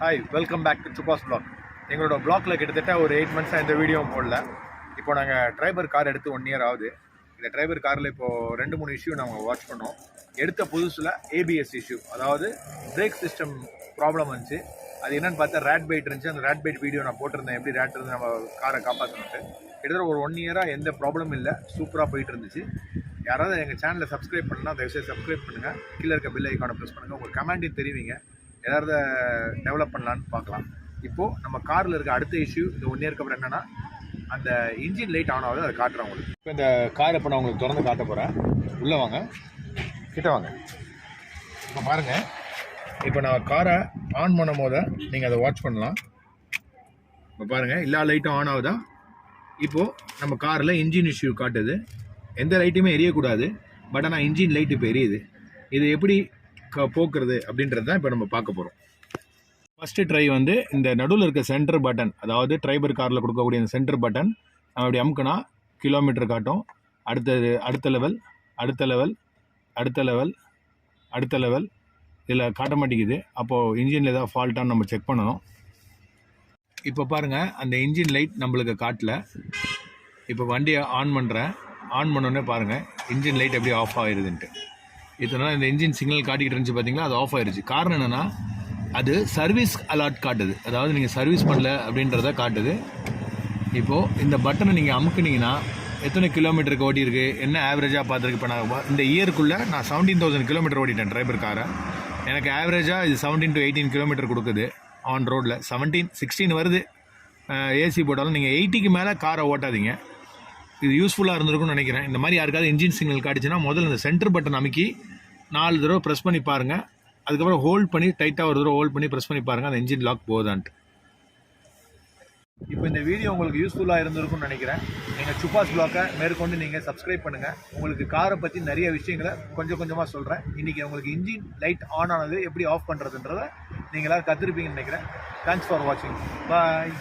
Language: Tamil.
ஹாய் வெல்கம் பேக் டு சுபாஸ் பிளாக். எங்களோட பிளாக்ல கிட்டத்தட்ட ஒரு 8 மந்த்ஸாக இந்த வீடியோ போடல. இப்போ நாங்கள் டிரைவர் கார் எடுத்து 1 இயர் ஆகுது. இந்த டிரைவர் காரில் இப்போது 2-3 இஷ்யூ நாங்கள் வாட்ச் பண்ணோம். எடுத்த புதுசில் ஏபிஎஸ் இஷ்யூ, அதாவது பிரேக் சிஸ்டம் ப்ராப்ளம் வந்துச்சு. அது என்னென்னு பார்த்தா ரேட் பைட் இருந்துச்சு. அந்த ரேட் பைட் வீடியோ நான் போட்டிருந்தேன், எப்படி ரேட் இருந்து நம்ம காரை காப்பாற்றணுன்ட்டு. கிட்டத்தட்ட ஒரு 1 இயராக எந்த ப்ராப்ளமும் இல்லை, சூப்பராக போயிட்டு இருந்துச்சு. யாராவது எங்கள் சேனலை சப்ஸ்கிரைப் பண்ணலாம், தயவுசெய்து சப்ஸ்கிரைப் பண்ணுங்கள். கீழே இருக்க பில் ஐக்கானை ப்ரெஸ் பண்ணுங்கள். உங்கள் கமெண்ட்டையும் தெரிவிங்க, ஏதாவது டெவலப் பண்ணலான்னு பார்க்கலாம். இப்போது நம்ம காரில் இருக்க அடுத்த இஷ்யூ இந்த 1 இயருக்கு அப்புறம் என்னென்னா, அந்த இன்ஜின் லைட் ஆன் ஆகுது. அதை காட்டுறேன் உங்களுக்கு. இப்போ இந்த காரை இப்போ நான் உங்களுக்கு திறந்து காட்ட போகிறேன். உள்ளே வாங்க, கிட்ட வாங்க. இப்போ பாருங்கள், இப்போ நான் காரை ஆன் பண்ணும் போது நீங்கள் அதை வாட்ச் பண்ணலாம். இப்போ பாருங்கள், எல்லா லைட்டும் ஆன் ஆகுதா. இப்போது நம்ம காரில் இன்ஜின் இஷ்யூ காட்டுது. எந்த லைட்டுமே எரியக்கூடாது, பட் ஆனால் இன்ஜின் லைட் இப்போ எரியுது. இது எப்படி போக்குறது அப்படின்றது தான் இப்போ நம்ம பார்க்க போகிறோம். ஃபஸ்ட்டு ட்ரை வந்து இந்த நடுவில் இருக்க சென்டர் பட்டன், அதாவது டிரைவர் காரில் கொடுக்கக்கூடிய இந்த சென்டர் பட்டன் நம்ம அப்படி அமுக்குனா கிலோமீட்டர் காட்டும். அடுத்தது அடுத்த லெவல், அடுத்த லெவல், அடுத்த லெவல், அடுத்த லெவல். இதில் காட்ட மாட்டேங்குது. அப்போது இன்ஜினில் ஏதாவது ஃபால்ட்டான்னு நம்ம செக் பண்ணணும். இப்போ பாருங்கள், அந்த இன்ஜின் லைட் நம்மளுக்கு காட்டல. இப்போ வண்டியை ஆன் பண்ணுறேன். ஆன் பண்ணோன்னே பாருங்கள் இன்ஜின் லைட் எப்படி ஆஃப் ஆகிடுதுன்ட்டு. இதனால் இந்த இன்ஜின் சிக்னல் காட்டிக்கிட்டு இருந்துச்சு பார்த்தீங்களா, அது ஆஃப் ஆயிடுச்சு. காரணம் என்னென்னா, அது சர்வீஸ் அலர்ட் காட்டுது. அதாவது நீங்கள் சர்வீஸ் பண்ணல அப்படின்றத காட்டுது. இப்போது இந்த பட்டனை நீங்கள் அமுக்குனீங்கன்னா எத்தனை கிலோமீட்டருக்கு ஓட்டியிருக்கு, என்ன ஆவரேஜாக பார்த்துருக்கு. இப்போ நான் இந்த இயருக்குள்ளே நான் 17,000 கிலோமீட்டர் ஓட்டிட்டேன் டிரைவர் காரை. எனக்கு ஆவரேஜாக இது 17 to 18 கிலோமீட்டர் கொடுக்குது ஆன் ரோட்டில். 16 வருது ஏசி போட்டாலும். நீங்கள் 80க்கு மேலே காரை ஓட்டாதீங்க. இது யூஸ்ஃபுல்லாக இருந்திருக்கும்னு நினைக்கிறேன். இந்த மாதிரி யாருக்காவது இன்ஜின் சிக்னல் காட்டுச்சுன்னா முதல்ல இந்த சென்டர் பட்டன் அமைக்கி 4 தடவை ப்ரெஸ் பண்ணி பாருங்கள். அதுக்கப்புறம் ஹோல்ட் பண்ணி டைட்டாக ஒரு தடவை ஹோல்ட் பண்ணி ப்ரெஸ் பண்ணி பாருங்கள் அந்த இன்ஜின் லாக் போகுதான்ட்டு. இப்போ இந்த வீடியோ உங்களுக்கு யூஸ்ஃபுல்லாக இருந்திருக்கும்னு நினைக்கிறேன். நீங்கள் சுபாஸ் பிளாக்கை மேற்கொண்டு நீங்கள் சப்ஸ்கிரைப் பண்ணுங்கள். உங்களுக்கு காரை பற்றி நிறைய விஷயங்களை கொஞ்சம் கொஞ்சமாக சொல்கிறேன். இன்றைக்கி உங்களுக்கு இன்ஜின் லைட் ஆன் ஆனது எப்படி ஆஃப் பண்ணுறதுன்றதை நீங்கள் எல்லோரும் கற்றுருப்பீங்கன்னு நினைக்கிறேன். தேங்க்ஸ் ஃபார் வாட்சிங். பாய்.